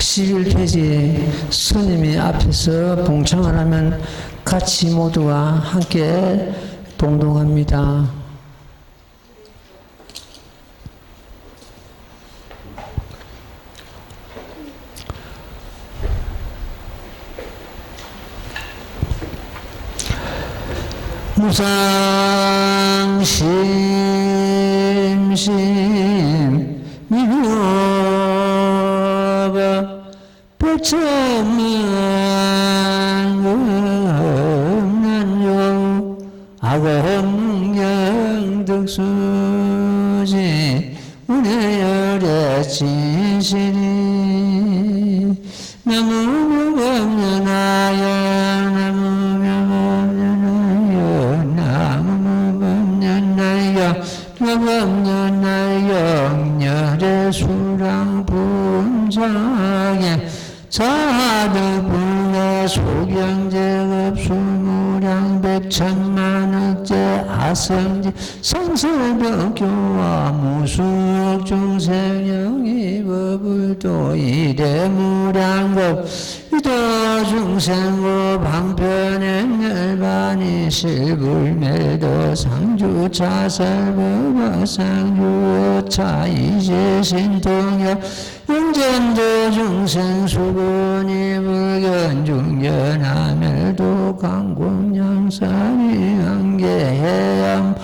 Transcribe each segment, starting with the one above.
11페이지에 스님이 앞에서 봉창을 하면 같이 모두가 함께 동동합니다. 무상심심 미묘가 백천만금난용 악엄경득수지 운해열의 진실이 나무무법련하여 영렬의 수랑분장에 자득불내 소경제급수무량 백천만억제 아성지 성설법교와 무수억 중생영이법을도 이래무량급 이도 중생고 방편엔 열반이 실불매도 상주차설법악 상주오차 이제신통여 영전도 중생 수군이 불견중견하멸도 강공양사리 한계해양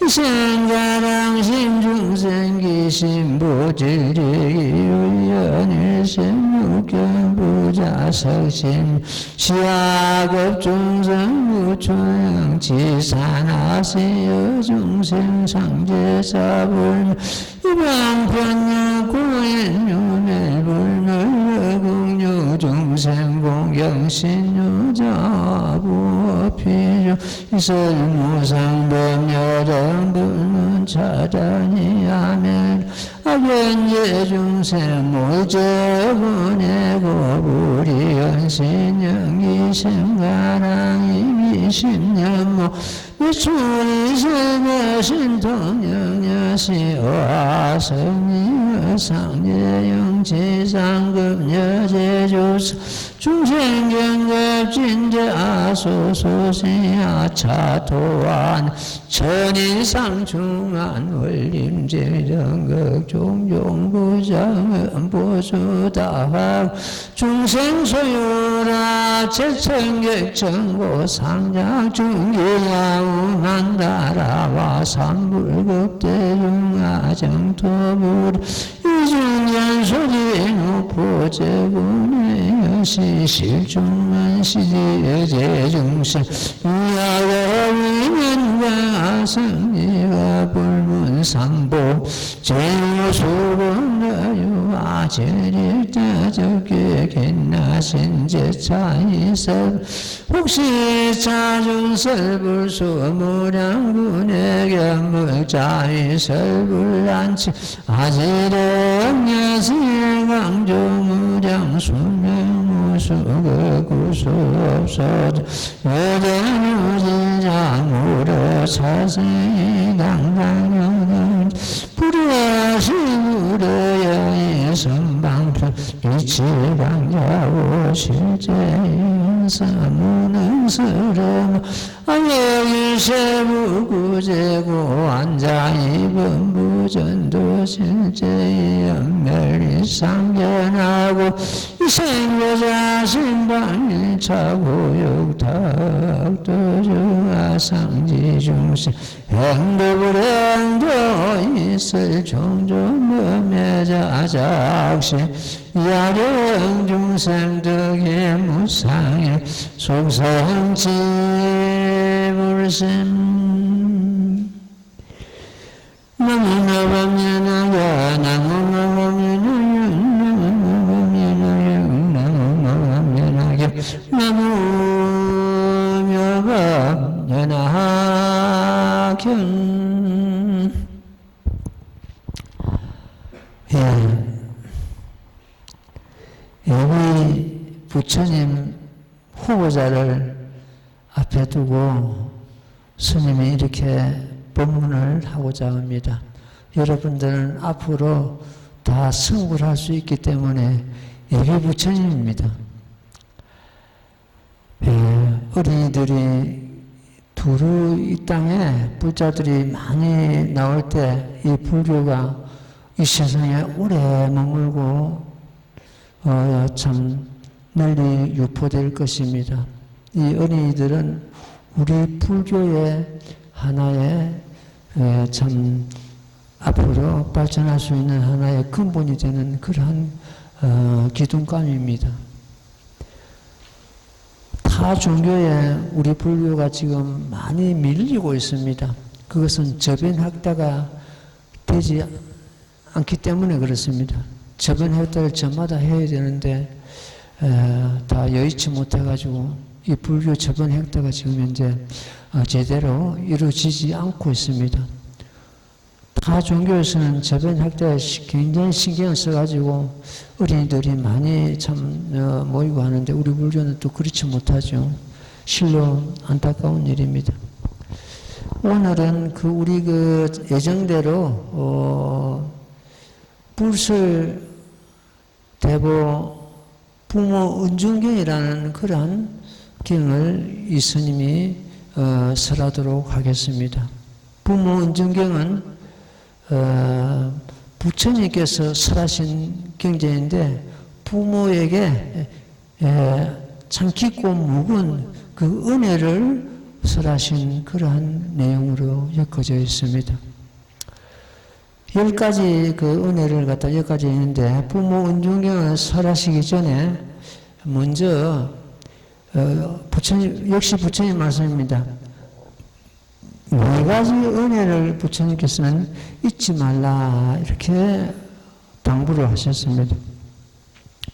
이생가랑심 중생기심부질리기유연일심 육견부자석심 시아급 중생무초양 지산하세요 중생상제사불 이방편야고인유멸불멸공유 중생공경신유자부피주 이설무상범여정불문 차단이하면 악연제 중생 모제보내고 불이연신영이생가랑이미심년모 미추리세가신통영여시와성리상제영지상급여제조사 중생경급진제아소소세아차토안 천인상중한 원림제정극종종부정은보수다학 중생소유라 제천객정고 상작중기야우만다라와 삼불급대중아정토불 이중연소지누포제군의 여시실중만시지여제중생 유야거위면과 성리가 불문상보 제무수본가유아 제릴자적계 겟나신제차이설 혹시 자중설불수무량군의 견물자위설불란치 아지령야시강조무량수명무수구수없어도 여대유진장무려 사생당당여는 불여시무려여의 선방편 이치방자오 실제인사무능스러움 아여기세무구제고 안자이범부전도 실제연멸이상견하고 이생여자 신방일차고육탁도중아상지중생 행복을행도 있을 종종범매자작신 야령중생덕의 무상의 속성지불심 나무나밤야나야 나무나밤야나야 나무나밤야나견 여기 부처님 후보자를 앞에 두고 스님이 이렇게 법문을 하고자 합니다. 여러분들은 앞으로 다 승부를 할 수 있기 때문에 예비 부처님입니다. 어린이들이 두루 이 땅에 부자들이 많이 나올 때 이 불교가 이 세상에 오래 머물고 참 널리 유포될 것입니다. 이 어린이들은 우리 불교의 하나의 참 앞으로 발전할 수 있는 하나의 근본이 되는 그러한 기둥감입니다. 타 종교에 우리 불교가 지금 많이 밀리고 있습니다. 그것은 저변학다가 되지 않기 때문에 그렇습니다. 저변학다를 저마다 해야 되는데 다 여의치 못해가지고 이 불교 저변학다가 지금 현재 제대로 이루어지지 않고 있습니다. 타 종교에서는 저변학다에 굉장히 신경을 써가지고 어린이들이 많이 참 모이고 하는데 우리 불교는 또 그렇지 못하죠. 실로 안타까운 일입니다. 오늘은 우리 예정대로 불설 대보 부모 은중경이라는 그러한 경을 이 스님이 설하도록 하겠습니다. 부모 은중경은 부처님께서 설하신 경전인데 부모에게 참 깊고 묵은 그 은혜를 설하신 그러한 내용으로 엮어져 있습니다. 10가지 그 은혜를 갖다 엮어져 있는데 부모 은중경을 설하시기 전에 먼저 부처님, 역시 부처님 말씀입니다. 4가지 은혜를 부처님께서는 잊지 말라 이렇게 당부를 하셨습니다.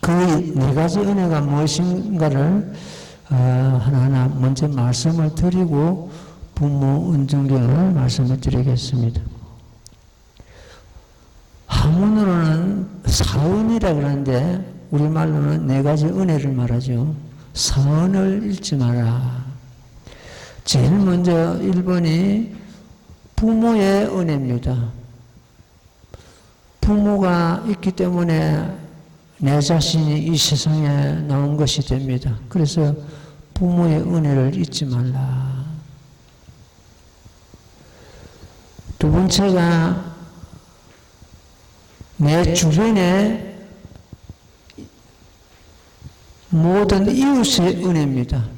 그 4가지 은혜가 무엇인가를 하나하나 먼저 말씀을 드리고 부모 은중경을 말씀을 드리겠습니다. 한문으로는 사은이라고 그러는데 우리말로는 4가지 은혜를 말하죠. 사은을 잊지 마라. 제일 먼저 1번이 부모의 은혜입니다. 부모가 있기 때문에 내 자신이 이 세상에 나온 것이 됩니다. 그래서 부모의 은혜를 잊지 말라. 두 번째가 내 주변에 모든 이웃의 은혜입니다.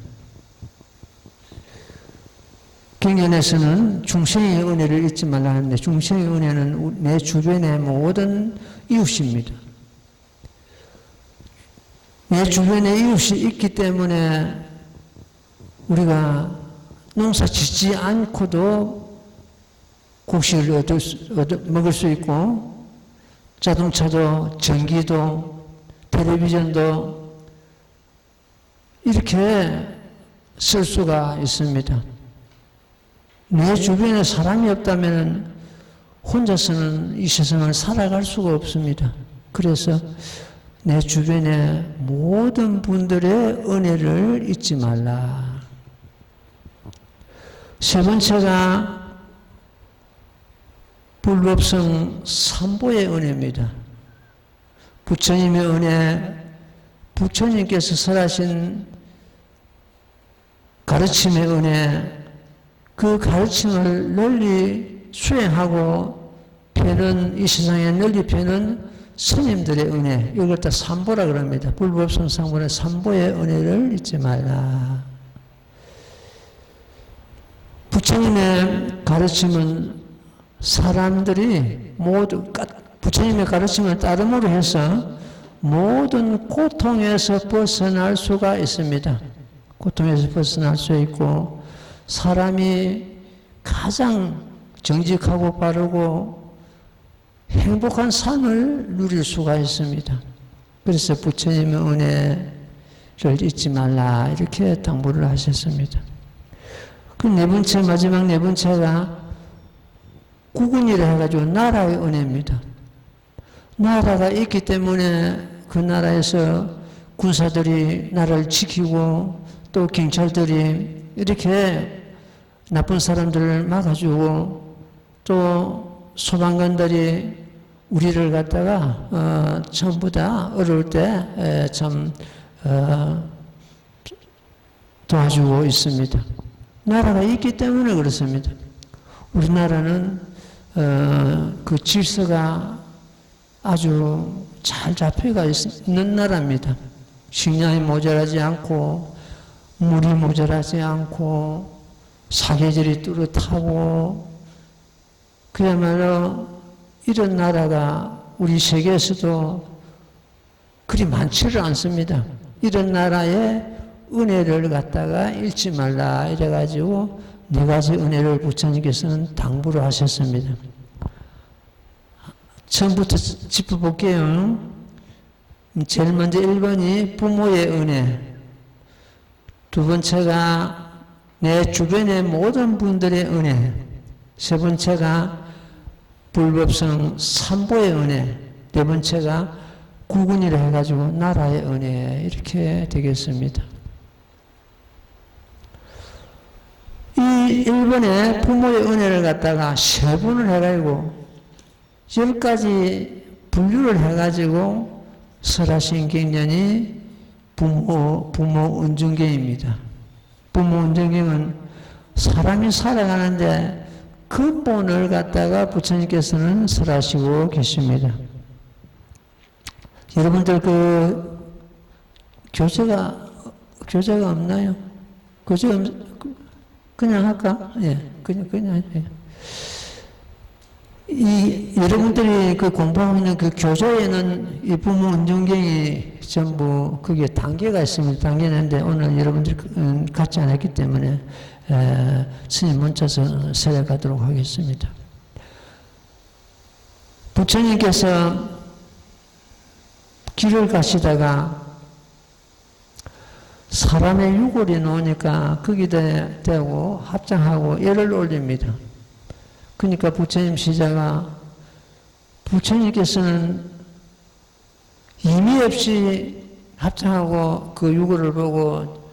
경전에서는 중생의 은혜를 잊지 말라 하는데 중생의 은혜는 내 주변의 모든 이웃입니다. 내 주변에 이웃이 있기 때문에 우리가 농사 짓지 않고도 곡식을 먹을 수 있고 자동차도 전기도 텔레비전도 이렇게 쓸 수가 있습니다. 내 주변에 사람이 없다면 혼자서는 이 세상을 살아갈 수가 없습니다. 그래서 내 주변의 모든 분들의 은혜를 잊지 말라. 세 번째가 불법성 삼보의 은혜입니다. 부처님의 은혜, 부처님께서 설하신 가르침의 은혜, 그 가르침을 널리 수행하고 펴는 이 세상에 널리 펴는 스님들의 은혜, 이걸 다 삼보라 그럽니다. 불법성 삼보는 삼보의 은혜를 잊지 말라. 부처님의 가르침은 사람들이 모두 부처님의 가르침을 따름으로 해서 모든 고통에서 벗어날 수가 있습니다. 고통에서 벗어날 수 있고 사람이 가장 정직하고 바르고 행복한 삶을 누릴 수가 있습니다. 그래서 부처님의 은혜를 잊지 말라 이렇게 당부를 하셨습니다. 그 네 번째, 마지막 네 번째가 국운이라 해가지고 나라의 은혜입니다. 나라가 있기 때문에 그 나라에서 군사들이 나라를 지키고 또 경찰들이 이렇게 나쁜 사람들을 막아주고 또 소방관들이 우리를 갖다가 전부 다 어려울 때 참 도와주고 있습니다. 나라가 있기 때문에 그렇습니다. 우리나라는 그 질서가 아주 잘 잡혀가 있는 나라입니다. 식량이 모자라지 않고 물이 모자라지 않고 사계절이 뚜렷하고 그야말로 이런 나라가 우리 세계에서도 그리 많지를 않습니다. 이런 나라에 은혜를 갖다가 잃지 말라 이래가지고 네 가지 은혜를 부처님께서는 당부를 하셨습니다. 처음부터 짚어볼게요. 제일 먼저 1번이 부모의 은혜, 두 번째가 내 주변의 모든 분들의 은혜, 세 번째가 불법성 삼보의 은혜, 네 번째가 구군이라 해가지고 나라의 은혜, 이렇게 되겠습니다. 이 1번에 부모의 은혜를 갖다가 세 번을 해가지고 10가지 분류를 해가지고 설하신 경전이 부모 은중경입니다. 부모 은중경은 사람이 살아가는데 근본을 갖다가 부처님께서는 설하시고 계십니다. 여러분들 그 교재가 없나요? 교재가 그냥 할까? 예, 그냥 예. 여러분들이 그 공부하고 있는 그 교재에는 이 부모 은중경이 전부 그게 단계가 있습니다. 단계는데 오늘 여러분들이 같이 안 했기 때문에 스님 문자서 세례가도록 하겠습니다. 부처님께서 길을 가시다가 사람의 유골이 나오니까 거기다 대고 합장하고 열을 올립니다. 그러니까 부처님 시자가 부처님께서는 의미 없이 합장하고 그 유골을 보고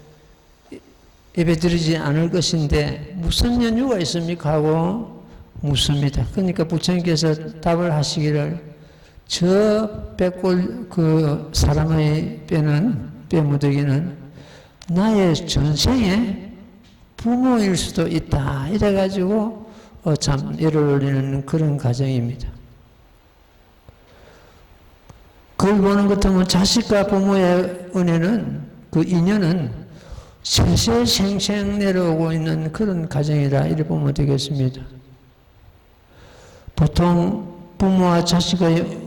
예배드리지 않을 것인데 무슨 연유가 있습니까? 하고 묻습니다. 그러니까 부처님께서 답을 하시기를 저 백골 그 사람의 뼈 무더기는 나의 전생의 부모일 수도 있다. 이래가지고 참 열을 올리는 그런 과정입니다. 그걸 보는 것 같으면 자식과 부모의 은혜는 그 인연은 세세생생 내려오고 있는 그런 과정이라 이렇게 보면 되겠습니다. 보통 부모와 자식의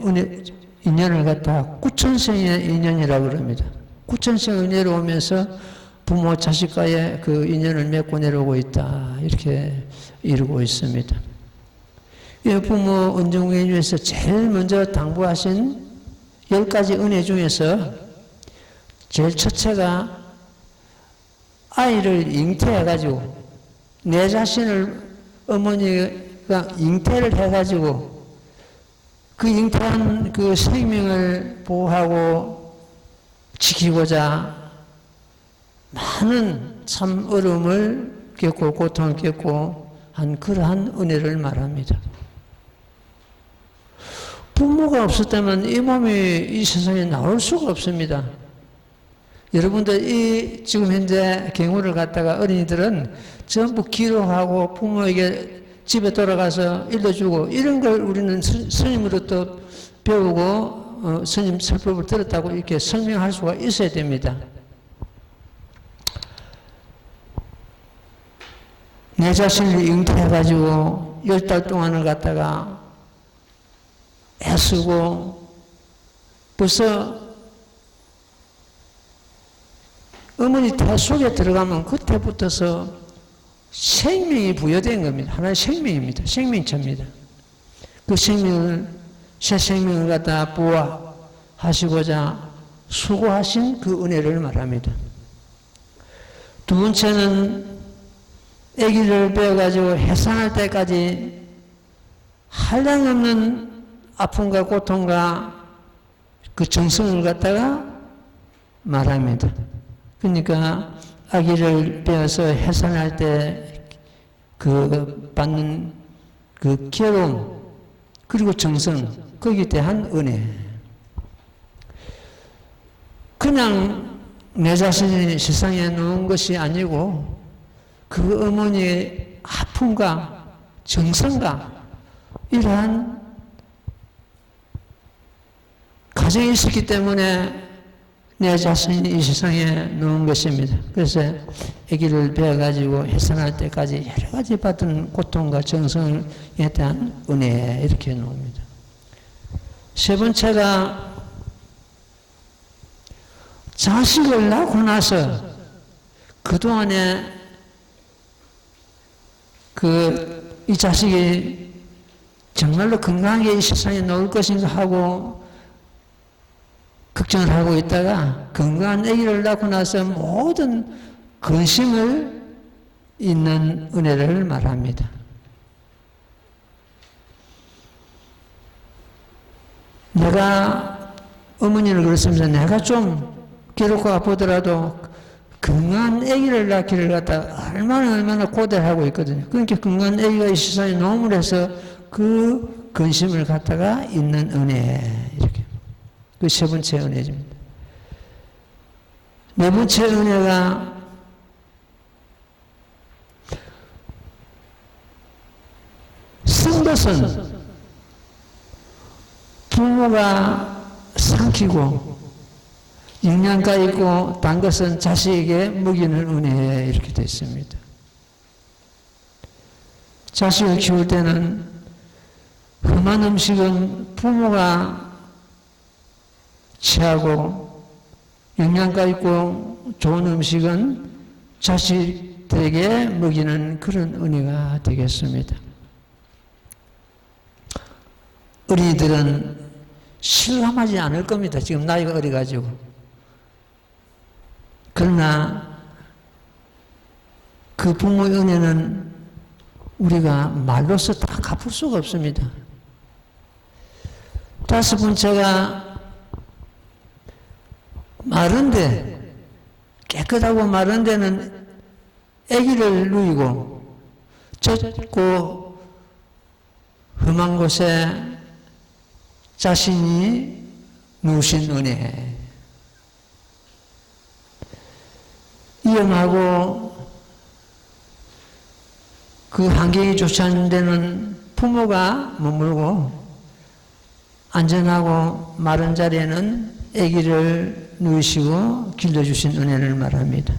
인연을 갖다 구천생의 인연이라고 그럽니다. 구천생이 내려오면서 부모 자식과의 그 인연을 맺고 내려오고 있다. 이렇게 이루고 있습니다. 부모 은중에 중에서 제일 먼저 당부하신 10가지 은혜 중에서 제일 첫째가 아이를 잉태해가지고 내 자신을 어머니가 잉태를 해가지고 그 잉태한 그 생명을 보호하고 지키고자 많은 참 어려움을 겪고 고통을 겪고 한 그러한 은혜를 말합니다. 부모가 없었다면 이 몸이 이 세상에 나올 수가 없습니다. 여러분들 지금 현재 경우를 갖다가 어린이들은 전부 기록하고 부모에게 집에 돌아가서 일러주고 이런 걸 우리는 스님으로부터 배우고 스님 설법을 들었다고 이렇게 설명할 수가 있어야 됩니다. 내 자신을 잉태해가지고 10달 동안을 갖다가 애쓰고 벌써 어머니 태 속에 들어가면 그때부터서 생명이 부여된 겁니다. 하나의 생명입니다. 생명체입니다. 그 생명을, 새 생명을 갖다 부화하시고자 수고하신 그 은혜를 말합니다. 두 번째는 아기를 배워가지고 해산할 때까지 한량없는 아픔과 고통과 그 정성을 갖다가 말합니다. 그러니까 아기를 배워서 해산할 때 그 받는 그 괴로움, 그리고 정성, 거기에 대한 은혜. 그냥 내 자신이 세상에 놓은 것이 아니고 그 어머니의 아픔과 정성과 이러한 가정이 있었기 때문에 내 자신이 이 세상에 놓은 것입니다. 그래서 아기를 배워가지고 해산할 때까지 여러 가지 받은 고통과 정성에 대한 은혜 이렇게 놓습니다. 세 번째가 자식을 낳고 나서 그동안에 이 자식이 정말로 건강하게 이 세상에 놓을 것인가 하고 걱정을 하고 있다가 건강한 아기를 낳고 나서 모든 근심을 잊는 은혜를 말합니다. 내가 어머니를 그랬습니다. 내가 좀 괴롭고 아프더라도 건강한 아기를 낳기를 갖다가 얼마나 고대를 하고 있거든요. 그러니까 건강한 아기가 이 세상에 놓음을 해서 그 근심을 갖다가 잊는 은혜 이렇게. 그 세 번째 은혜입니다. 네 번째 은혜가 쓴 것은 부모가 삼키고 영양가 있고 단 것은 자식에게 먹이는 은혜 이렇게 되어 있습니다. 자식을 키울 때는 험한 음식은 부모가 취하고 영양가 있고 좋은 음식은 자식들에게 먹이는 그런 은혜가 되겠습니다. 어린이들은 실감하지 않을 겁니다. 지금 나이가 어려가지고. 그러나 그 부모의 은혜는 우리가 말로서 다 갚을 수가 없습니다. 다섯 번째가 마른데, 깨끗하고 마른 데는 아기를 누이고 젖고 험한 곳에 자신이 누우신 은혜. 위험하고 그 환경이 좋지 않은 데는 부모가 머물고 안전하고 마른 자리에는 아기를 누이시고 길러주신 은혜를 말합니다.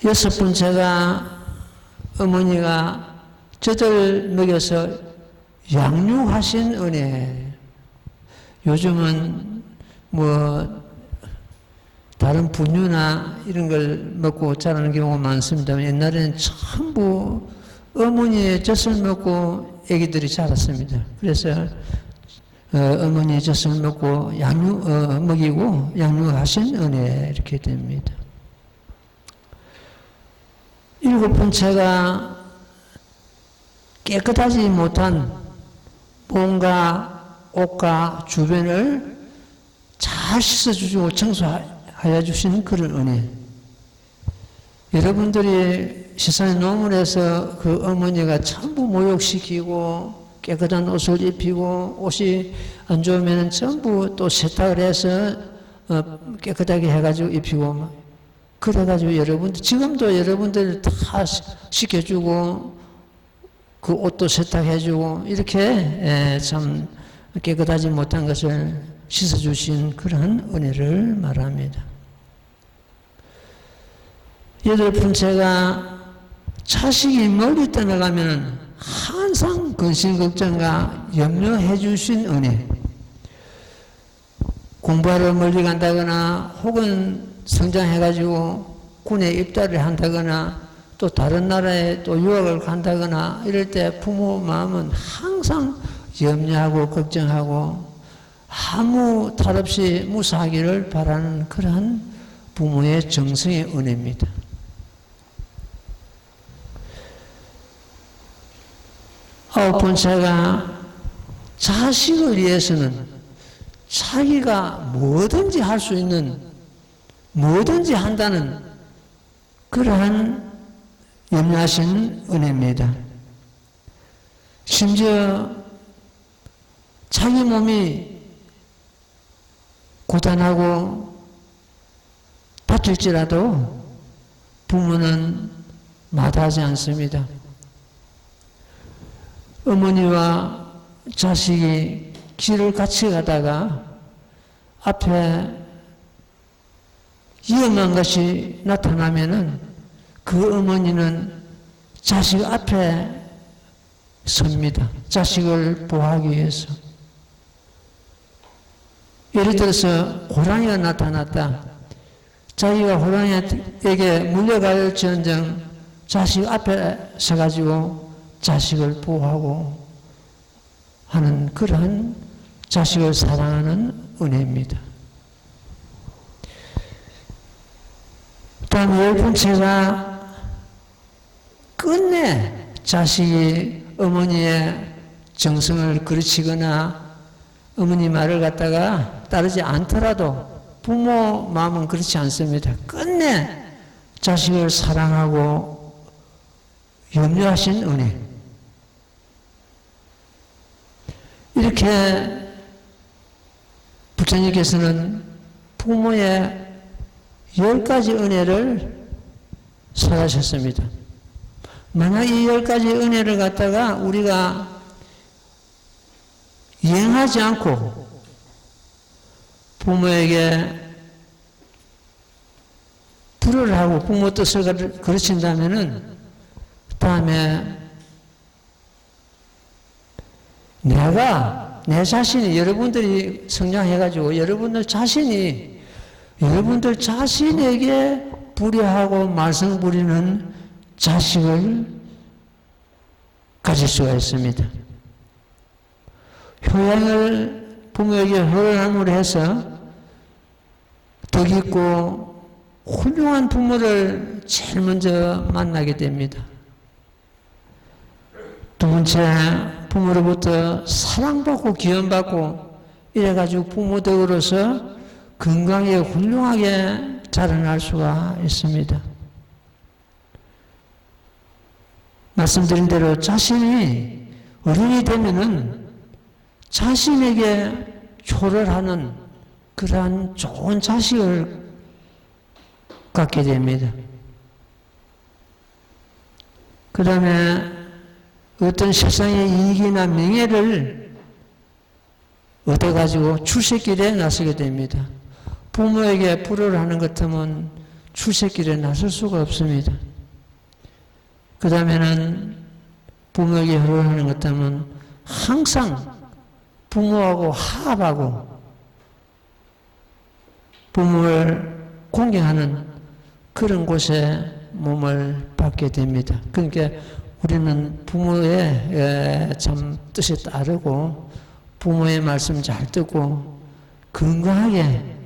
여섯 번째가 어머니가 젖을 먹여서 양육하신 은혜. 요즘은 다른 분유나 이런 걸 먹고 자라는 경우가 많습니다. 옛날에는 전부 어머니의 젖을 먹고 아기들이 자랐습니다. 그래서 어머니의 젖을 먹고 먹이고 양육하신 은혜 이렇게 됩니다. 일곱 번째가 깨끗하지 못한 몸과 옷과 주변을 잘 씻어주시고 청소하여 주시는 그런 은혜. 여러분들이 세상에 노임을 해서 그 어머니가 전부 목욕시키고 깨끗한 옷을 입히고 옷이 안 좋으면 전부 또 세탁을 해서 깨끗하게 해가지고 입히고 그래가지고 지금도 여러분들 다 씻겨주고 그 옷도 세탁해주고 이렇게 참 깨끗하지 못한 것을 씻어주신 그러한 은혜를 말합니다. 여덟 번째가 자식이 멀리 떠나가면 항상 근심 걱정과 염려해 주신 은혜. 공부하러 멀리 간다거나 혹은 성장해가지고 군에 입대를 한다거나 또 다른 나라에 또 유학을 간다거나 이럴 때 부모 마음은 항상 염려하고 걱정하고 아무 탈 없이 무사하기를 바라는 그러한 부모의 정성의 은혜입니다. 아홉 번째가 자식을 위해서는 자기가 뭐든지 할 수 있는 뭐든지 한다는 그러한 염려하신 은혜입니다. 심지어 자기 몸이 고단하고 다칠지라도 부모는 마다하지 않습니다. 어머니와 자식이 길을 같이 가다가 앞에 위험한 것이 나타나면은 그 어머니는 자식 앞에 섭니다. 자식을 보호하기 위해서. 예를 들어서 호랑이가 나타났다. 자기가 호랑이에게 물려갈지언정 자식 앞에 서가지고 자식을 보호하고 하는 그러한 자식을 사랑하는 은혜입니다. 다음 열 번째가 끝내 자식이 어머니의 정성을 거르치거나 어머니 말을 갖다가 따르지 않더라도 부모 마음은 그렇지 않습니다. 끝내 자식을 사랑하고 염려하신 은혜. 이렇게 부처님께서는 부모의 10가지 은혜를 설하셨습니다. 만약 이 10가지 은혜를 갖다가 우리가 이행하지 않고 부모에게 불을 하고 부모 뜻을 거르친다면은 다음에 내가 내 자신이 여러분들이 성장해가지고 여러분들 자신에게 불의하고 말썽 부리는 자식을 가질 수가 있습니다. 효양을 부모에게 효양함으로 해서 덕있고 훌륭한 부모를 제일 먼저 만나게 됩니다. 두 번째, 부모로부터 사랑받고 기원받고 이래가지고 부모 덕으로서 건강하게 훌륭하게 자라날 수가 있습니다. 말씀드린 대로 자신이 어른이 되면은 자신에게 효를 하는 그러한 좋은 자식을 갖게 됩니다. 그 다음에 어떤 세상의 이익이나 명예를 얻어가지고 출세길에 나서게 됩니다. 부모에게 불효를 하는 것 같으면 출세길에 나설 수가 없습니다. 그 다음에는 부모에게 효를 하는 것 같으면 항상 부모하고 화합하고 부모를 공경하는 그런 곳에 몸을 받게 됩니다. 그러니까 우리는 부모의 참 뜻에 따르고 부모의 말씀 잘 듣고 건강하게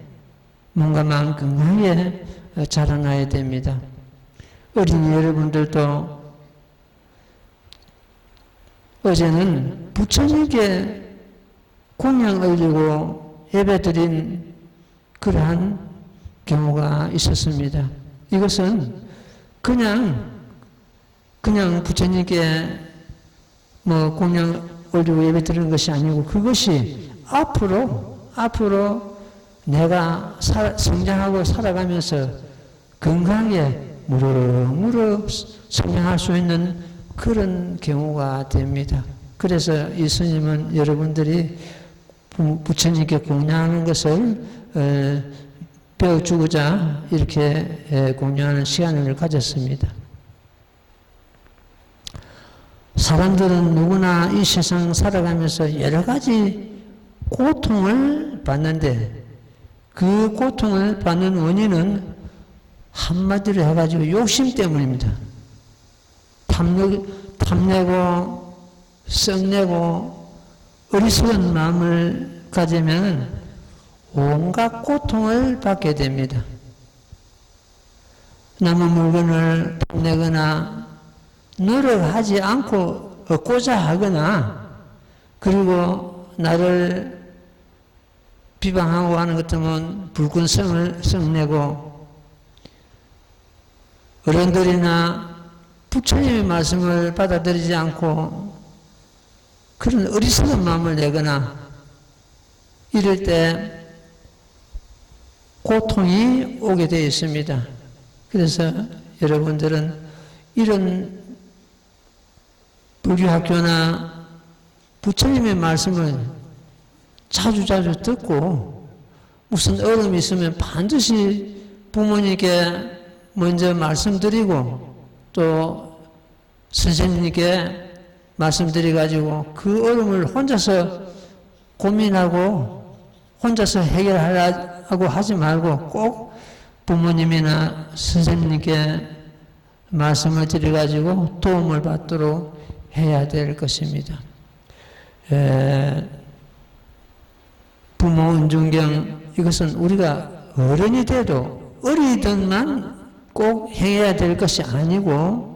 뭔가 마음 건강하게 자라나야 됩니다. 어린이 여러분들도 어제는 부처님께 공양 올리고 예배드린 그러한 경우가 있었습니다. 이것은 그냥 부처님께 뭐 공양 올리고 예배 드리는 것이 아니고 그것이 앞으로 내가 성장하고 살아가면서 건강하게 무럭무럭 성장할 수 있는 그런 경우가 됩니다. 그래서 이 스님은 여러분들이 부처님께 공양하는 것을 배워주고자 이렇게 공양하는 시간을 가졌습니다. 사람들은 누구나 이 세상 살아가면서 여러 가지 고통을 받는데 그 고통을 받는 원인은 한마디로 해가지고 욕심 때문입니다. 탐내고 썩내고 어리석은 마음을 가지면 온갖 고통을 받게 됩니다. 남의 물건을 탐내거나 노력하지 않고 얻고자 하거나 그리고 나를 비방하고 하는 것 때문에 불끈성을 썩내고 어른들이나 부처님의 말씀을 받아들이지 않고 그런 어리석은 마음을 내거나 이럴 때 고통이 오게 되어 있습니다. 그래서 여러분들은 이런 불교학교나 부처님의 말씀을 자주자주 듣고 무슨 어려움이 있으면 반드시 부모님께 먼저 말씀드리고 또 선생님께 말씀드려가지고 그 어려움을 혼자서 고민하고 혼자서 해결하려고 하지 말고 꼭 부모님이나 선생님께 말씀을 드려가지고 도움을 받도록 해야 될 것입니다. 부모 은중경 이것은 우리가 어른이 돼도 어리든만 꼭 행해야 될 것이 아니고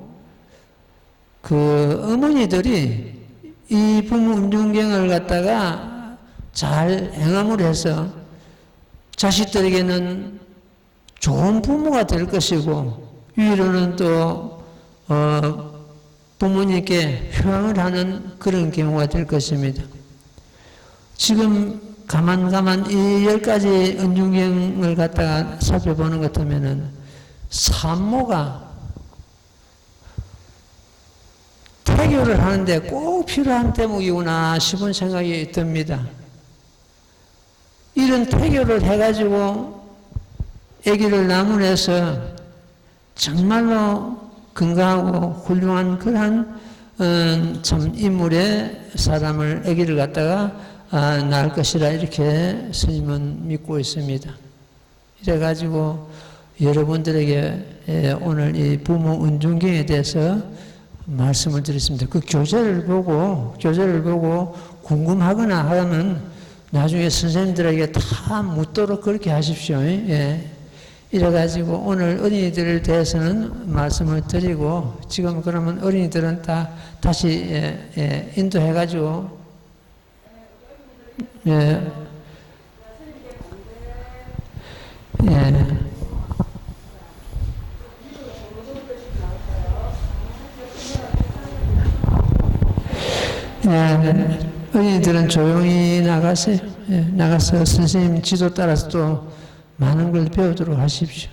그 어머니들이 이 부모 은중경을 갖다가 잘 행함으로 해서 자식들에게는 좋은 부모가 될 것이고 위로는 또 부모님께 효행을 하는 그런 경우가 될 것입니다. 지금 가만 이 10가지 은중경을 갖다가 살펴보는 것 같으면은 산모가 태교를 하는데 꼭 필요한 대목이구나 싶은 생각이 듭니다. 이런 태교를 해가지고 아기를 나무에서 정말로 건강하고 훌륭한 그러한 참 인물의 사람을 아기를 갖다가 낳을 것이라 이렇게 스님은 믿고 있습니다. 이래가지고 여러분들에게 오늘 이 부모 은중경에 대해서 말씀을 드렸습니다. 그 교재를 보고 궁금하거나 하면 나중에 선생님들에게 다 묻도록 그렇게 하십시오. 예. 이래가지고 오늘 어린이들에 대해서는 말씀을 드리고 지금 그러면 어린이들은 다시 인도해가지고 예. 어린이들은 조용히 나가세요. 나가서 선생님 지도 따라서 또 많은 걸 배우도록 하십시오.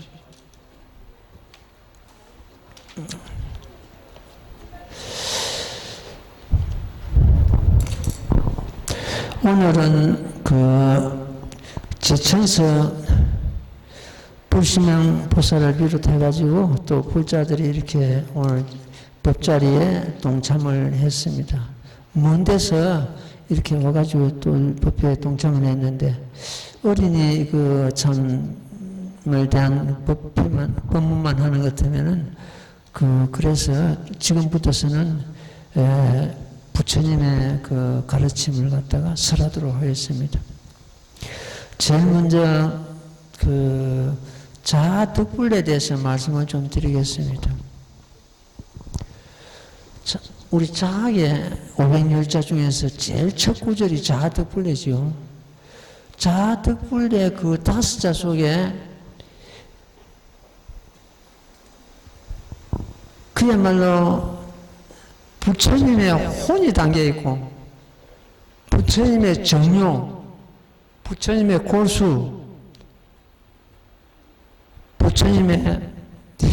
오늘은 그 제천서 불심양 보살을 비롯해가지고 또 불자들이 이렇게 오늘 법자리에 동참을 했습니다. 먼 데서 이렇게 와가지고 또 법회에 동참을 했는데 어린이 그 참을 대한 법문만 하는 것 같으면은 그래서 지금부터서는 부처님의 그 가르침을 갖다가 설하도록 하겠습니다. 제일 먼저 그 자아득불에 대해서 말씀을 좀 드리겠습니다. 우리 자학의 500열자 중에서 제일 첫 구절이 자아득불례죠. 자아득불례 그 5자 속에 그야말로 부처님의 혼이 담겨 있고 부처님의 정요, 부처님의 고수, 부처님의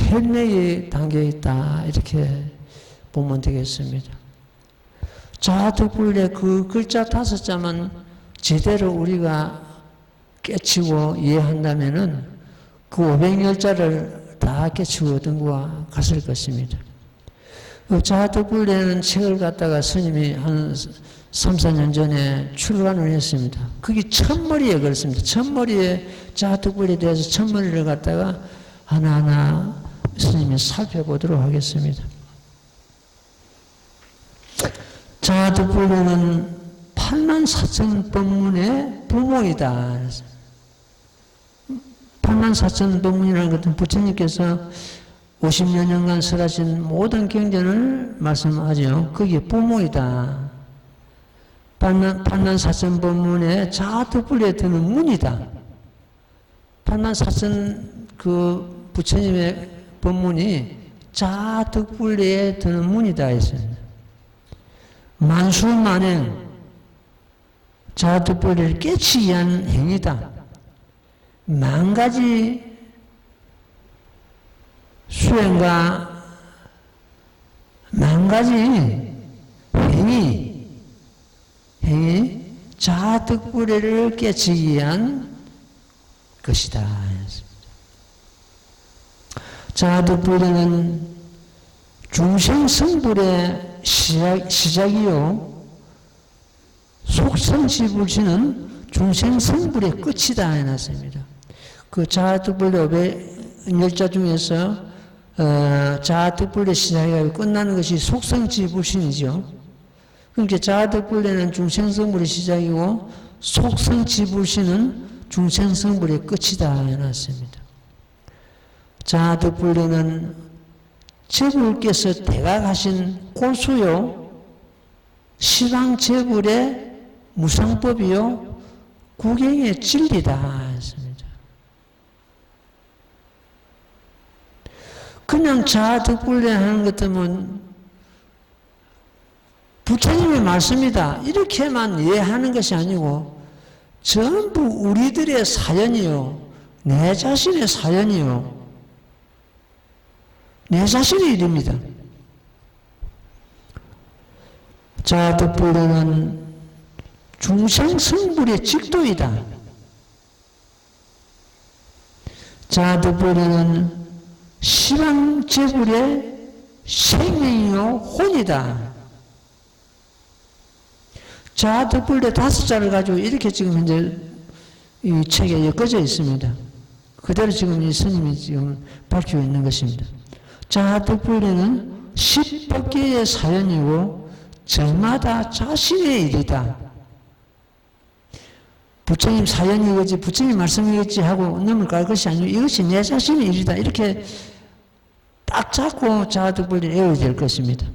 혈맥이 담겨 있다 이렇게 보면 되겠습니다. 자아득불례 그 글자 5자만 제대로 우리가 깨치고 이해한다면은 그 500열자를 다 깨치고 얻은 것과 같을 것입니다. 자아득불례는 책을 갖다가 스님이 한 3, 4년 전에 출간을 했습니다. 그게 첫머리에 그렇습니다. 첫머리에 자아득불례에 대해서 첫머리를 갖다가 하나하나 스님이 살펴보도록 하겠습니다. 자아득불례는 84,000법문의 부모이다. 84,000법문이라는 것은 부처님께서 50여 년간 설하신 모든 경전을 말씀하죠. 그게 부모이다. 84,000법문의 자아득불례에 드는 문이다. 84,000 그 부처님의 법문이 자아득불례에 드는 문이다 했습니다. 만수만행, 자아득불리를 깨치기 위한 행위다. 만 가지 수행과 만 가지 행위, 자아득불리를 깨치기 위한 것이다. 자아득불리는 중생성불의 시작이요, 속성지불시는 중생성불의 끝이다 해놨습니다. 그 자아득불리 510자 중에서 자아득불리 시작이 끝나는 것이 속성지불신이죠. 그러니까 자아득불리는 중생성불의 시작이고 속성지불신은 중생성불의 끝이다 해놨습니다. 자아득불리는 제불께서 대각하신 고수요, 시방제불의 무상법이요, 구경의 진리다 했습니다. 그냥 자아득불리 하는 것 때문에 부처님의 말씀이다 이렇게만 이해하는 것이 아니고 전부 우리들의 사연이요, 내 자신의 사연이요, 내 자신의 일입니다. 자아득불리는 중생성불의 직도이다. 자아득불리는 시방제불의 생명이요 혼이다. 자아득불리 5자를 가지고 이렇게 지금 현재 이 책에 엮어져 있습니다. 그대로 지금 이 스님이 지금 밝히고 있는 것입니다. 자아득불리는 10법계의 사연이고 저마다 자신의 일이다. 부처님 사연이겠지, 부처님 말씀이겠지 하고 넘어갈 것이 아니고 이것이 내 자신의 일이다. 이렇게 딱 잡고 자아득불리를 외워야 될 것입니다.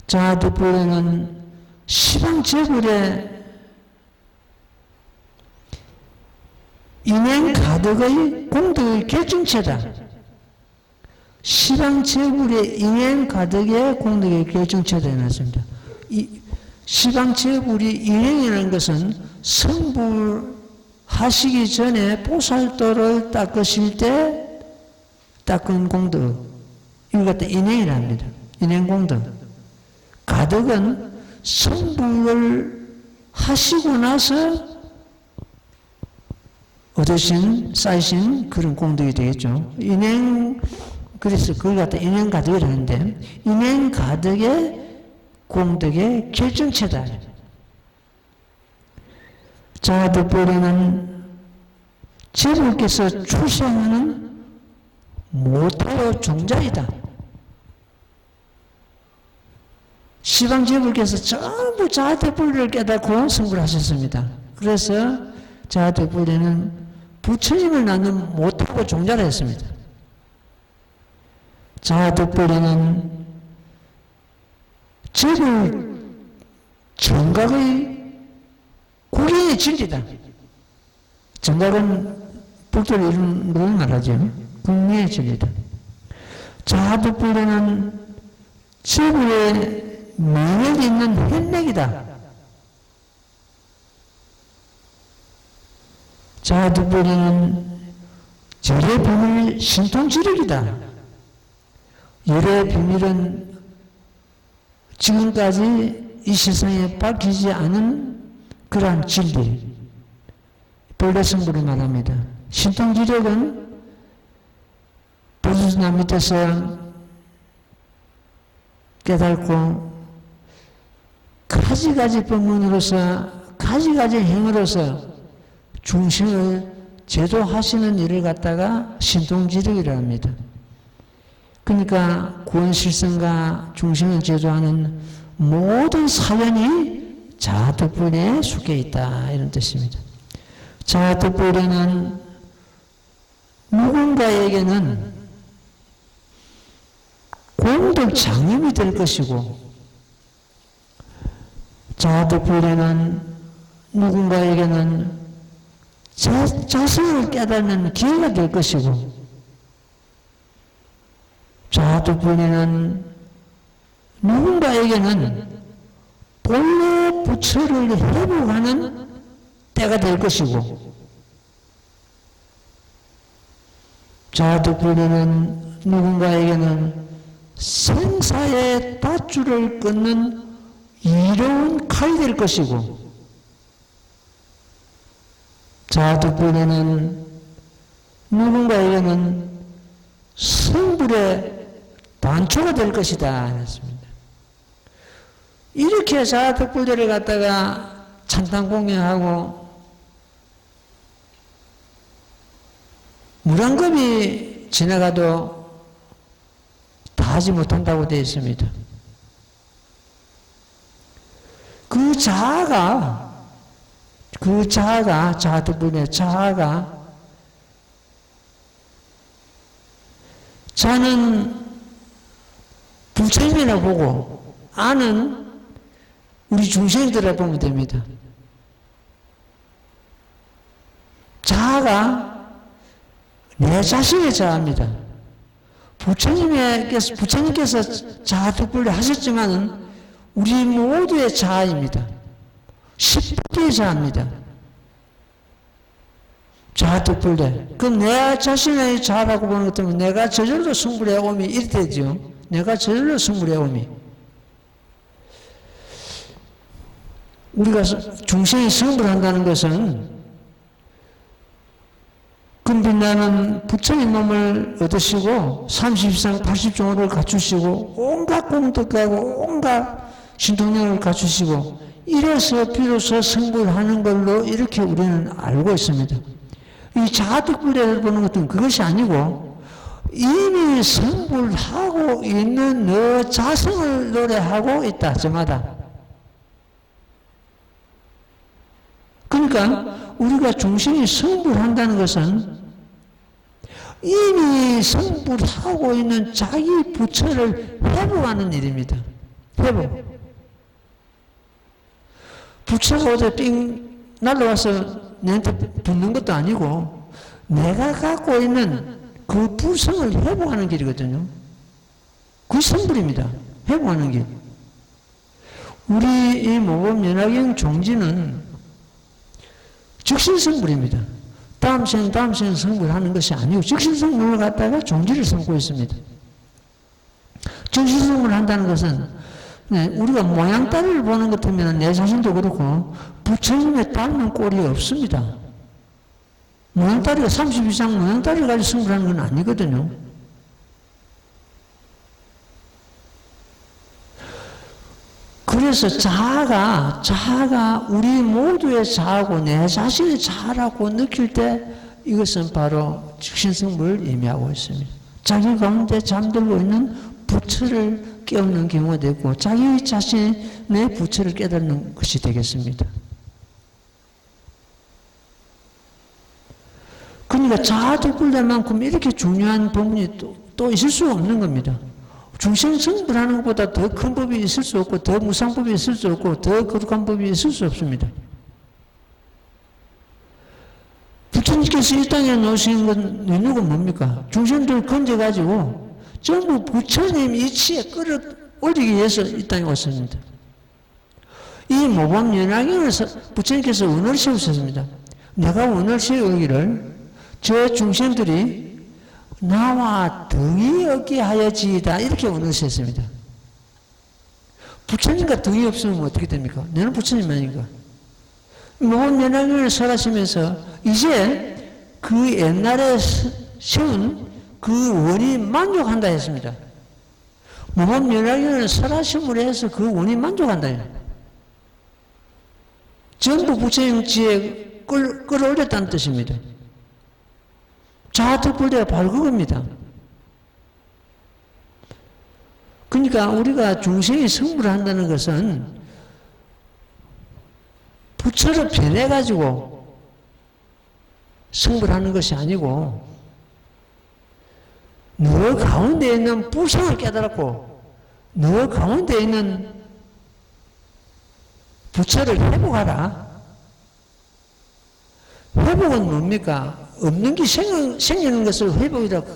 자아득불리는 시방제불의 인행가득의 공덕의 결정체다. 시방제불의 인행가득의 공덕의 결정체다 해놨습니다. 이 시방제불이 인행이라는 것은 성불하시기 전에 보살도를 닦으실 때 닦은 공덕, 이걸 갖다 인행이라 합니다. 인행공덕. 가득은 성불을 하시고 나서 얻으신, 쌓이신 그런 공덕이 되겠죠. 그래서 그걸 갖다 인행가득이라 하는데, 인행가득의 공덕의 결정체다. 자아득불리는 제불께서 출생하는 모태의 종자이다. 시방제불께서 전부 자아득불리를 깨닫고 성불하셨습니다. 그래서 자아득불리는 부처님을 낳는 모태의 종자라 했습니다. 자아득불리는 제불 정각의 구경의 진리다. 정각은 불교를 이런 말하죠. 구경의 진리다. 자아득불리는 제불의 명예에 있는 현맥이다. 자아득불리는 열의 비밀 신통지력이다. 열의 비밀은 지금까지 이 세상에 밝히지 않은 그러한 진리, 본래성불을 말합니다. 신통지력은 부수나 밑에서 깨닫고 가지가지 법문으로서 가지가지 행으로서 중생을 제도하시는 일을 갖다가 신통지력이라 합니다. 그러니까 구원실성과 중생을 제도하는 모든 사연이 자아득불리에 속해 있다 이런 뜻입니다. 자아득불리는 누군가에게는 공덕 장님이 될 것이고, 자아득불리는 누군가에게는 자성을 깨닫는 기회가 될 것이고, 자아득불리는 누군가에게는 본래 부처를 회복하는 때가 될 것이고, 자아득불대는 누군가에게는 생사의 밧줄을 끊는 이로운 칼이 될 것이고, 자아득불대는 누군가에게는 성불의 단초가 될 것이다 했습니다. 이렇게 자아득불대를 갖다가 찬탄공양하고 물 한 겁이 지나가도 다 하지 못한다고 되어 있습니다. 그 자아가 자아득불대 자아가 자는 부처님이라 보고 아는 우리 중생들이라 보면 됩니다. 자아가 내 자신의 자아입니다. 부처님께서 자아득불대 하셨지만은 우리 모두의 자아입니다. 십계의 자아입니다. 자아득불대. 그럼 내 자신의 자아라고 보는 것 때문에 내가 저절로 성불해 오미 이렇게 되죠. 내가 저절로 성불해 오미. 우리가 중생이 성불한다는 것은 금빛나는 부처님 몸을 얻으시고 30상 80종을 갖추시고 온갖功德하고 온갖 신통력을 갖추시고 이래서 비로소 성불하는 걸로 이렇게 우리는 알고 있습니다. 이 자아득불대를 보는 것은 그것이 아니고 이미 성불하고 있는 너 자성을 노래하고 있다 저마다. 그러니까 우리가 중생이 성불한다는 것은 이미 성불하고 있는 자기 부처를 회복하는 일입니다. 회복. 부처가 어제 삥 날라와서 내한테 붙는 것도 아니고 내가 갖고 있는 그 부성을 회복하는 길이거든요. 그 성불입니다. 회복하는 길. 우리 이 모범연화경 종지는 즉신성불입니다. 다음 생 성불하는 것이 아니고 즉신성불을 갖다가 종지를 삼고 있습니다. 즉신성불을 한다는 것은 우리가 모양 따위를 보는 것 같으면 내 자신도 그렇고 부처님의 닮은 꼴이 없습니다. 모양 따위가 30 이상 모양 따위를 가지고 성불하는 건 아니거든요. 그래서 자아가 우리 모두의 자아고 내 자신의 자아라고 느낄 때 이것은 바로 즉신성불을 의미하고 있습니다. 자기 가운데 잠들고 있는 부처를 깨우는 경우가 되고 자기 자신의 부처를 깨닫는 것이 되겠습니다. 그러니까 자아득불대만큼 이렇게 중요한 법문이 또 있을 수가 없는 겁니다. 중생성불하는 것보다 더 큰 법이 있을 수 없고 더 무상한 법이 있을 수 없고 더 거룩한 법이 있을 수 없습니다. 부처님께서 이 땅에 놓으신 건 누구는 뭡니까? 중생들 건져가지고 전부 부처님 이치에 끌어올리기 위해서 이 땅에 왔습니다. 이 모범연화경을 부처님께서 원을 세우셨습니다. 내가 원을 세우기를 저 중생들이 나와 등이 없게 하여지이다 이렇게 원하셨습니다. 부처님과 등이 없으면 어떻게 됩니까? 너는 부처님 아닌가? 모범연화경을 설하시면서 이제 그 옛날에 세운 그 원이 만족한다 했습니다. 모범연화경을 설하심으로 해서 그 원이 만족한다. 전부 부처님 지에 끌어올렸다는 뜻입니다. 자아득불대가 바로 그겁니다. 그러니까 우리가 중생이 성불을 한다는 것은 부처를 변해가지고 성불하는 것이 아니고 너 가운데 있는 부성을 깨달았고 너 가운데 있는 부처를 회복하라. 회복은 뭡니까? 없는 게 생기는 것을 회복이라고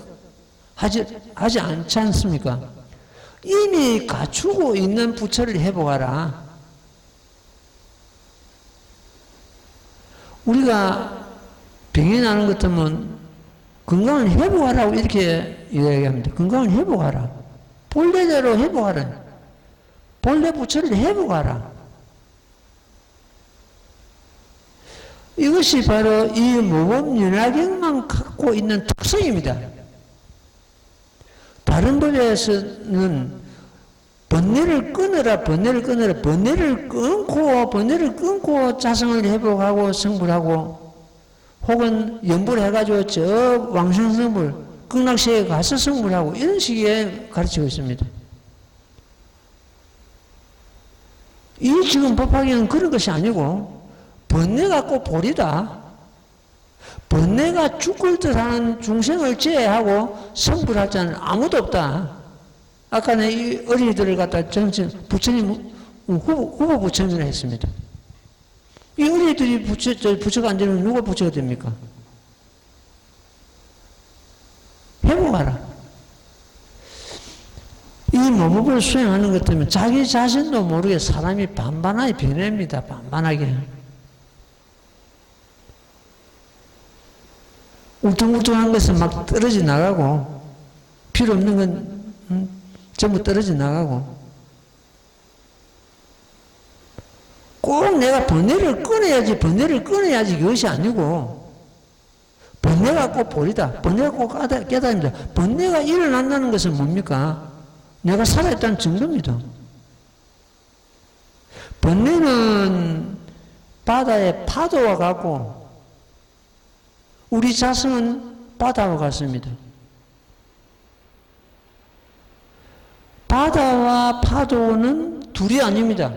하지 않지 않습니까? 이미 갖추고 있는 부처를 회복하라. 우리가 병이 나는 것 같으면 건강을 회복하라고 이렇게 이야기합니다. 건강을 회복하라. 본래대로 회복하라. 본래 부처를 회복하라. 이것이 바로 이 모범연화경만 갖고 있는 특성입니다. 다른 법에서는 번뇌를 끊어라, 번뇌를 끊어라, 번뇌를 끊고 자성을 회복하고 성불하고 혹은 연불 해가지고 저 왕생성불, 극락세에 가서 성불하고 이런 식의 가르치고 있습니다. 이 지금 법화경은 그런 것이 아니고 번뇌가 꼭 볼이다. 번뇌가 죽을 듯하는 중생을 제외하고 성불할 자는 아무도 없다. 아까 이 어린이들을 갖다 부처님 후보 부처님을 했습니다. 이 어린이들이 부처가 안 되면 누가 부처가 됩니까? 회복하라. 이 모범을 수행하는 것 때문에 자기 자신도 모르게 사람이 반반하게 변합니다. 반반하게. 울퉁불퉁한 것은 막 떨어져 나가고 필요 없는 건 전부 떨어져 나가고 꼭 내가 번뇌를 끊어야지 그것이 아니고 번뇌가 꼭 볼이다. 번뇌가 꼭 깨달음이다. 번뇌가 일어난다는 것은 뭡니까? 내가 살아있다는 증거입니다. 번뇌는 바다의 파도와 같고 우리 자성은 바다와 같습니다. 바다와 파도는 둘이 아닙니다.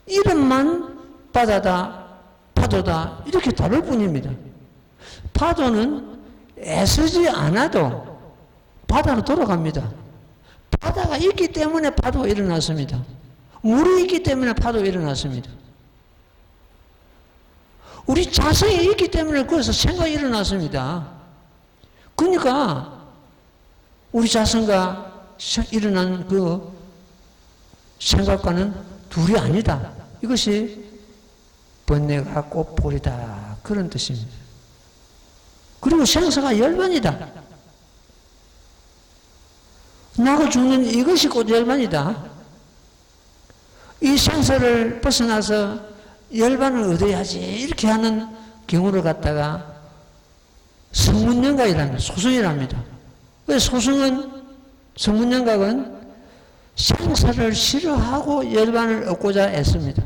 이름만 바다다, 파도다 이렇게 다를 뿐입니다. 파도는 애쓰지 않아도 바다로 돌아갑니다. 바다가 있기 때문에 파도가 일어났습니다. 물이 있기 때문에 파도가 일어났습니다. 우리 자성이 있기 때문에 거기서 생각이 일어났습니다. 그러니까 우리 자성과 일어난 그 생각과는 둘이 아니다. 이것이 번뇌가 꼭 볼이다. 그런 뜻입니다. 그리고 생사가 열반이다. 나고 죽는 이것이 곧 열반이다. 이 생사를 벗어나서 열반을 얻어야지 이렇게 하는 경우를 갖다가 성문연각이랍니다. 소승이랍니다. 왜 성문연각은 생사를 싫어하고 열반을 얻고자 애씁니다.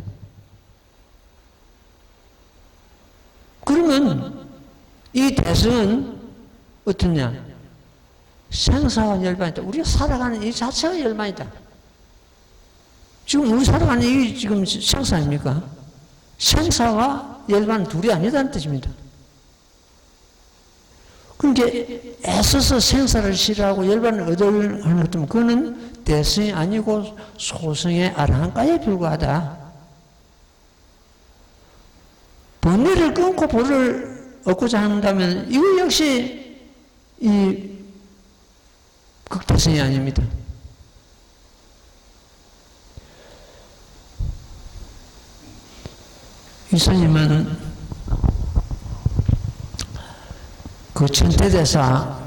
그러면 이 대승은 어떠냐? 생사와 열반이다. 우리가 살아가는 이 자체가 열반이다. 지금 우리 살아가는 이 지금 생사 아닙니까? 생사와 열반 둘이 아니다는 뜻입니다. 그러니까 애써서 생사를 싫어하고 열반을 얻으려는 것 같으면 그거는 대승이 아니고 소승의 아라한가에 불과하다. 번뇌를 끊고 보를 얻고자 한다면 이거 역시 이 극대승이 아닙니다. 이스님은 그 천태대사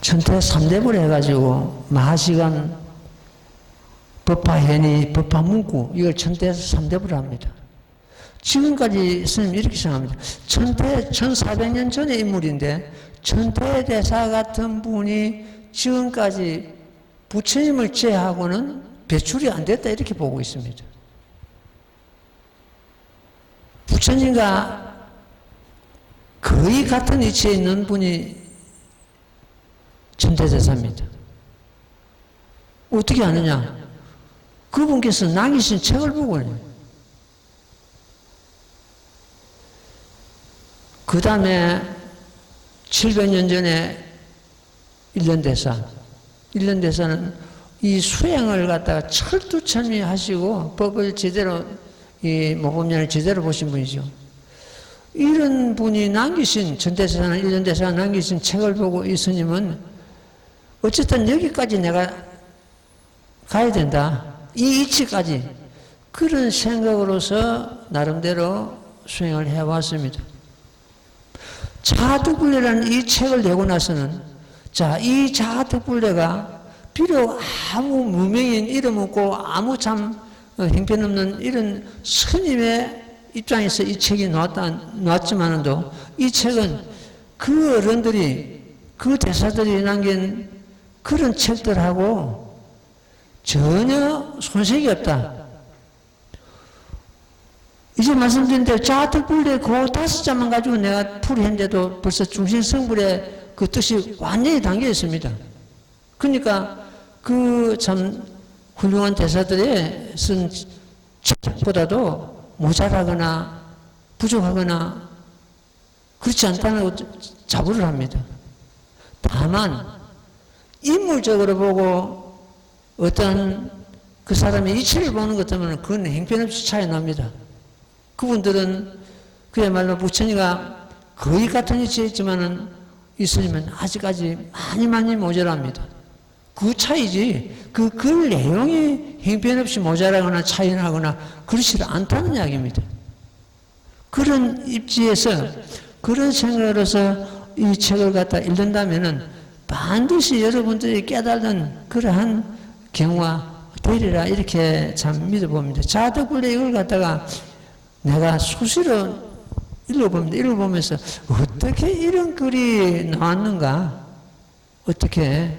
천태 3대불 해가지고 마하시간 법화현이 법화문구 이걸 천태에서 3대불을 합니다. 지금까지 스님 이렇게 생각합니다. 천태 1400년 전의 인물인데 천태대사 같은 분이 지금까지 부처님을 제하고는 배출이 안 됐다 이렇게 보고 있습니다. 부처님과 거의 같은 위치에 있는 분이 천태대사입니다. 어떻게 아느냐? 그분께서 남기신 책을 보고 그 다음에 700년 전에 일련대사는 이 수행을 갖다가 철두철미 하시고 법을 제대로 이 모범연을 제대로 보신 분이죠. 이런 분이 남기신 천대사나 일련대사가 남기신 책을 보고 이 스님은 어쨌든 여기까지 내가 가야 된다. 이 이치까지 그런 생각으로서 나름대로 수행을 해왔습니다. 자아득불례라는 이 책을 내고 나서는 자, 이 자아득불례가 비록 아무 무명인 이름 없고 아무 참 형편없는 이런 스님의 입장에서 이 책이 나왔지만도 이 책은 그 어른들이 그 대사들이 남긴 그런 책들하고 전혀 손색이 없다. 이제 말씀드린 대로 자아득불례 그 5자만 가지고 내가 풀이했는데도 벌써 중심성불의 그 뜻이 완전히 담겨 있습니다. 그러니까 그 참 훌륭한 대사들의 쓴 책보다도 모자라거나 부족하거나 그렇지 않다는 자부를 합니다. 다만 인물적으로 보고 어떤 그 사람의 이치를 보는 것 때문에 그건 형편없이 차이 납니다. 그분들은 그야말로 부처님과 거의 같은 위치에 있지만은 이 스님은 아직까지 많이 모자랍니다. 그 차이지 그 글 내용이 형편없이 모자라거나 차이나거나 그렇지 않다는 이야기입니다. 그런 입지에서 그런 생각으로서 이 책을 갖다 읽는다면은 반드시 여러분들이 깨달은 그러한 경우가 되리라 이렇게 참 믿어봅니다. 자아득불례 이걸 갖다가 내가 수시로 읽어봅니다. 읽어보면서 어떻게 이런 글이 나왔는가? 어떻게?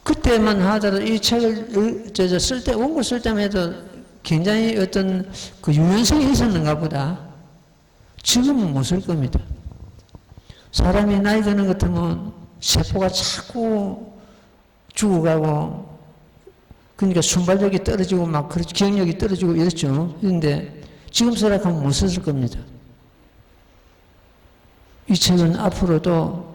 그때만 하더라도 이 책을 원고 쓸 때만 해도 굉장히 어떤 그 유연성이 있었는가 보다. 지금은 못 쓸 겁니다. 사람이 나이 드는 것 같으면 세포가 자꾸 죽어가고 그러니까 순발력이 떨어지고 막 기억력이 떨어지고 이랬죠. 그런데 지금 생각하면 못 썼을 겁니다. 이 책은 앞으로도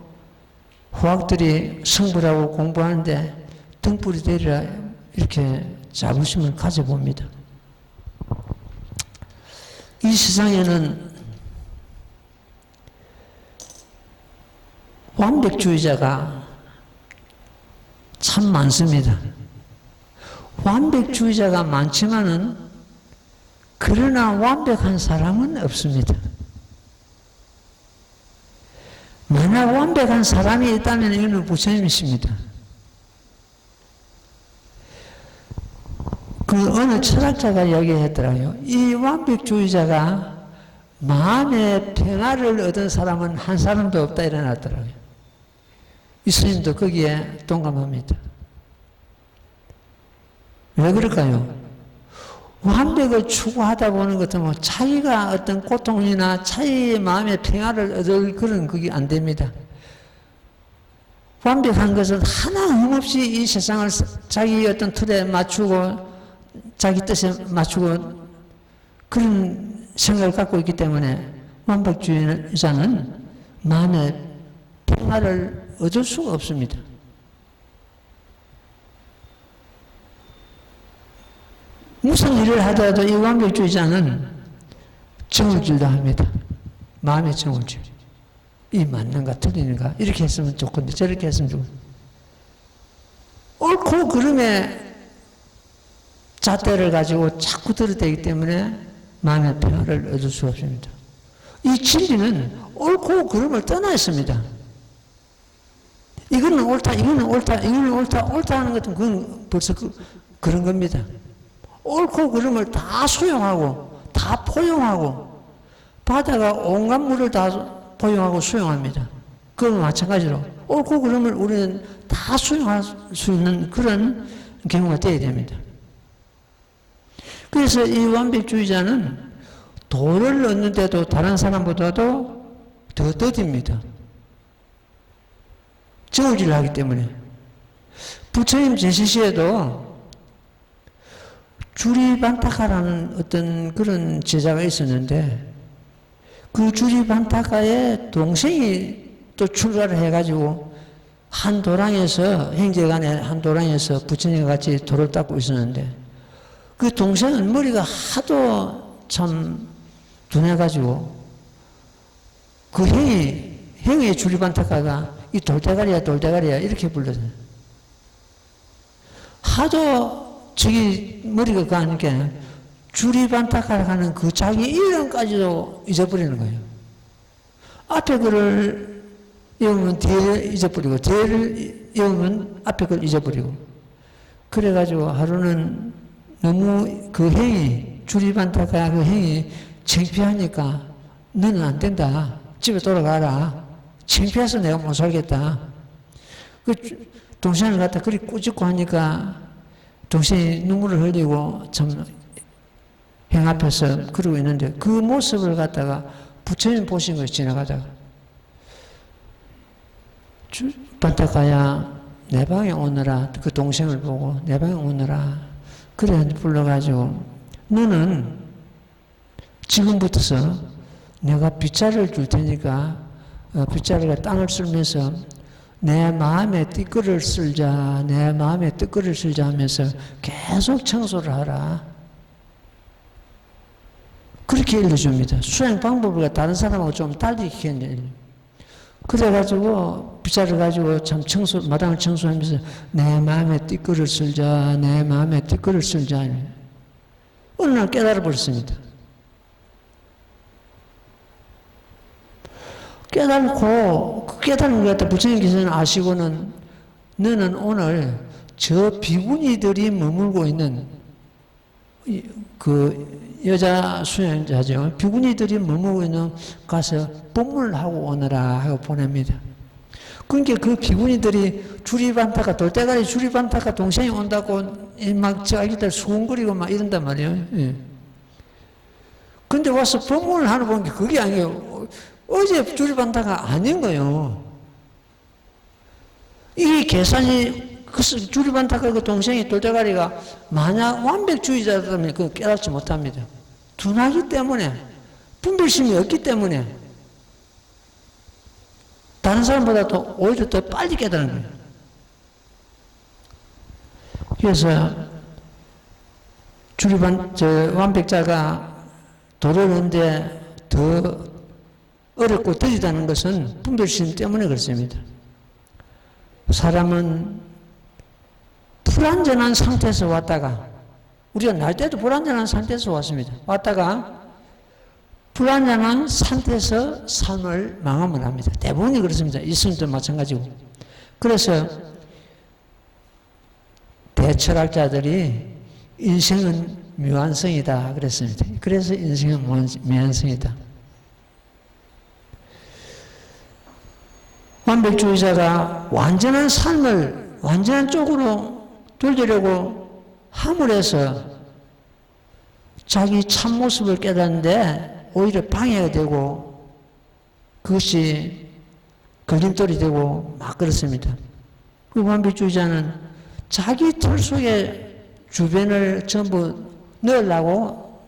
후학들이 성불하고 공부하는데 등불이 되리라 이렇게 자부심을 가져봅니다. 이 세상에는 완벽주의자가 참 많습니다. 완벽주의자가 많지만은 그러나 완벽한 사람은 없습니다. 만약 완벽한 사람이 있다면 이거는 부처님이십니다. 그 어느 철학자가 이야기했더라고요. 이 완벽주의자가 마음의 평화를 얻은 사람은 한 사람도 없다 일어났더라고요. 이 스님도 거기에 동감합니다. 왜 그럴까요? 완벽을 추구하다 보는 것은 뭐 자기가 어떤 고통이나 자기의 마음의 평화를 얻을 그런 그게 안 됩니다. 완벽한 것은 하나 없이 이 세상을 자기 어떤 틀에 맞추고 자기 뜻에 맞추고 그런 생각을 갖고 있기 때문에 완벽주의자는 마음의 평화를 얻을 수가 없습니다. 무슨 일을 하더라도 이 완벽주의자는 정을질도 합니다. 마음의 정을질. 이 맞는가 틀리는가 이렇게 했으면 좋건데 저렇게 했으면 좋건데 옳고 그름의 잣대를 가지고 자꾸 들이대기 때문에 마음의 평화를 얻을 수 없습니다. 이 진리는 옳고 그름을 떠나 있습니다. 이거는 옳다, 이거는 옳다, 이거는 옳다, 옳다 하는 것은 그건 벌써 그런 겁니다. 옳고 그름을 다 수용하고 다 포용하고 바다가 온갖 물을 다 포용하고 수용합니다. 그건 마찬가지로 옳고 그름을 우리는 다 수용할 수 있는 그런 경우가 되어야 됩니다. 그래서 이 완벽주의자는 도를 얻는데도 다른 사람보다도 더 더딥니다. 저울질을 하기 때문에. 부처님 제시시에도 주리반타카라는 어떤 그런 제자가 있었는데 그 주리반타카의 동생이 또 출가를 해가지고 한 도랑에서 행제간의 한 도랑에서 부처님과 같이 도를 닦고 있었는데 그 동생은 머리가 하도 참 둔해가지고 그 형의 주리반타카가 이 돌대가리야 돌대가리야 이렇게 불렀어요. 하도 저기 머리가 가니까 주리반타카라는 그 자기 이름까지도 잊어버리는 거예요. 앞에 글을 외우면 뒤에 잊어버리고, 뒤를 외우면 앞에 걸 잊어버리고. 그래가지고 하루는 너무 그 행위, 주리반타카 그 행위 창피하니까 너는 안 된다. 집에 돌아가라. 창피해서 내가 못 살겠다. 그 동생을 갖다 그리 꾸짖고 하니까 동생이 눈물을 흘리고 참 행 앞에서 그러고 있는데 그 모습을 갖다가 부처님 보신 거예요, 지나가다가. 반타카야, 내 방에 오너라. 그 동생을 보고 내 방에 오너라. 그래 불러가지고 너는 지금부터서 내가 빗자루를 줄 테니까 빗자루가 땅을 쓸면서 내 마음에 띠끌을 쓸자, 내 마음에 띠끌을 쓸자 하면서 계속 청소를 하라. 그렇게 일러줍니다. 수행 방법을 다른 사람하고 좀 달리 했는데. 그래가지고 빗자루 가지고 참 마당을 청소하면서 내 마음에 띠끌을 쓸자, 내 마음에 띠끌을 쓸자. 어느 날 깨달아 버렸습니다. 깨달고, 그 깨달은 것 같아 부처님께서는 아시고는 너는 오늘 저 비구니들이 머물고 있는 그 여자 수행자죠. 비구니들이 머물고 있는 가서 법문하고 오너라 하고 보냅니다. 그러니까 그 비구니들이 주리반타카, 돌대가리 주리반타카 동생이 온다고 막 자기들 수군거리고 막 이런단 말이에요. 예. 근데 와서 법문을 하는 보니까 그게 아니에요. 어제 주리반타가 아닌 거예요. 이 계산이, 그 주리반타가 그 동생이 돌대가리가 만약 완벽주의자라면 그걸 깨닫지 못합니다. 둔하기 때문에, 분별심이 없기 때문에, 다른 사람보다도 오히려 더 빨리 깨닫는 거예요. 그래서, 완벽자가 도로는데 더 어렵고 더디다는 것은 분별심 때문에 그렇습니다. 사람은 불완전한 상태에서 왔다가, 우리가 날 때도 불완전한 상태에서 왔습니다. 왔다가 불완전한 상태에서 삶을 망하면 합니다. 대부분이 그렇습니다. 이승도 마찬가지고. 그래서 대철학자들이 인생은 묘한성이다 그랬습니다. 그래서 인생은 묘한성이다. 완벽주의자가 완전한 삶을 완전한 쪽으로 돌리려고 함으로써 자기 참모습을 깨닫는데 오히려 방해가 되고 그것이 걸림돌이 되고 막 그렇습니다. 그 완벽주의자는 자기 틀 속에 주변을 전부 넣으려고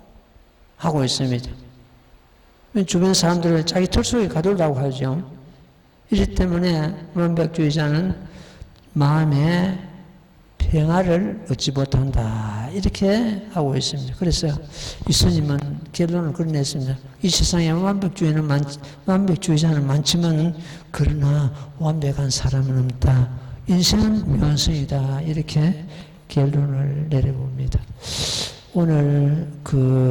하고 있습니다. 주변 사람들을 자기 틀 속에 가두려고 하죠. 이렇기 때문에 완벽주의자는 마음에 평화를 얻지 못한다. 이렇게 하고 있습니다. 그래서 이 스님은 결론을 그려냈습니다. 이 세상에 완벽주의자는 많지만 그러나 완벽한 사람은 없다. 인생은 묘한성이다. 이렇게 결론을 내려봅니다. 오늘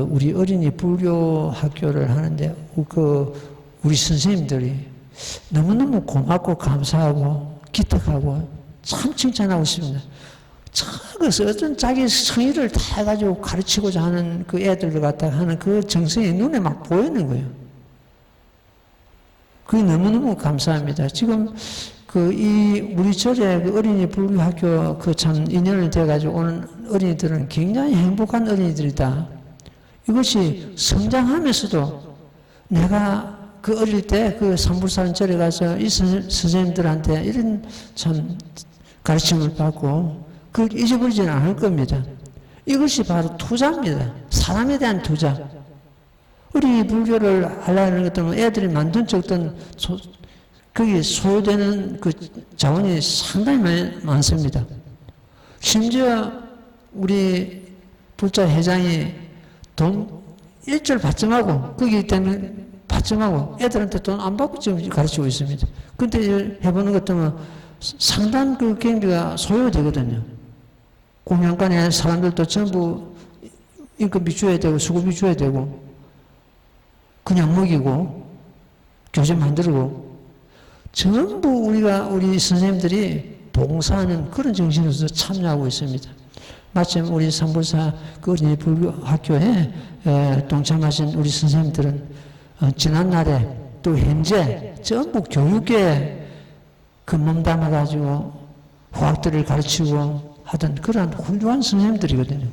우리 어린이 불교 학교를 하는데 우리 선생님들이 너무너무 고맙고 감사하고 기특하고 참 칭찬하고 싶습니다. 그래서 어떤 자기 성의를 다 해가지고 가르치고자 하는 그 애들을 갖다가 하는 그 정성이 눈에 막 보이는 거예요. 그게 너무너무 감사합니다. 지금 우리 절에 어린이 불교학교 참 인연을 돼가지고 오는 어린이들은 굉장히 행복한 어린이들이다. 이것이 성장하면서도 내가 어릴 때 삼불산 절에 가서 이 선생님들한테 이런 참 가르침을 받고 그걸 잊어버리지는 않을 겁니다. 이것이 바로 투자입니다. 사람에 대한 투자. 우리 불교를 하려는 것들은 애들이 만든 적든 거기에 소요되는 그 자원이 상당히 많습니다. 심지어 우리 불자 회장이 돈 일절 받점하고 거기 때문에 받점하고 애들한테 돈 안 받고 지금 가르치고 있습니다. 근데 해보는 것 때문에 상당 그 경비가 소요되거든요. 공양간에 사람들도 전부 인건비 줘야 되고 수고비 줘야 되고 그냥 먹이고 교재 만들고 전부 우리 선생님들이 봉사하는 그런 정신으로서 참여하고 있습니다. 마침 우리 삼보사 그 어린이 불교학교에 동참하신 우리 선생님들은 지난날에 또 현재 전부 교육에 그 몸담아가지고 화학들을 가르치고 하던 그러한 훌륭한 선생님들이거든요.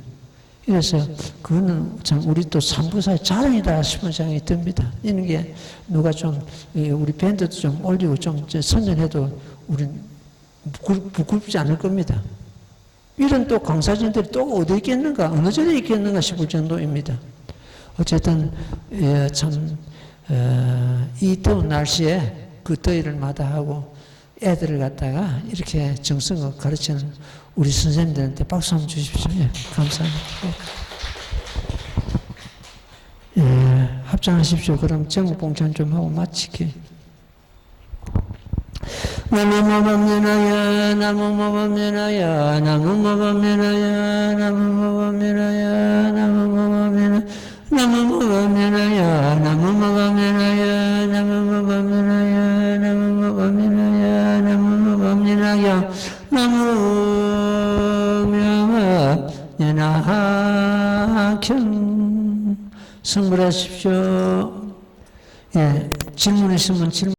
그래서 그거는 참 우리 또 삼보사의 자랑이다 싶은 생각이 듭니다. 이런 게 누가 좀 우리 밴드도 좀 올리고 좀 선전해도 우리 부끄럽지 않을 겁니다. 이런 또 강사진들이 또 어디 있겠는가, 어느 절에 있겠는가 싶을 정도입니다. 어쨌든 이 더운 날씨에 그 더위를 마다하고 애들을 갖다가 이렇게 정성껏 가르치는 우리 선생님들한테 박수 한번 주십시오. 예, 감사합니다. 예, 합장하십시오. 그럼 정목봉찬 좀 하고 마치게. 나무모범면하여 나무모범면하여 나무모범면하여 나무모범면하여 나무모범면하여 나무모범면하여 나무모범면하여 나무모범면하여 나무모범면하여 나무모범면하여 나무명하견 성불하십시오. 예, 질문 있으면 질문.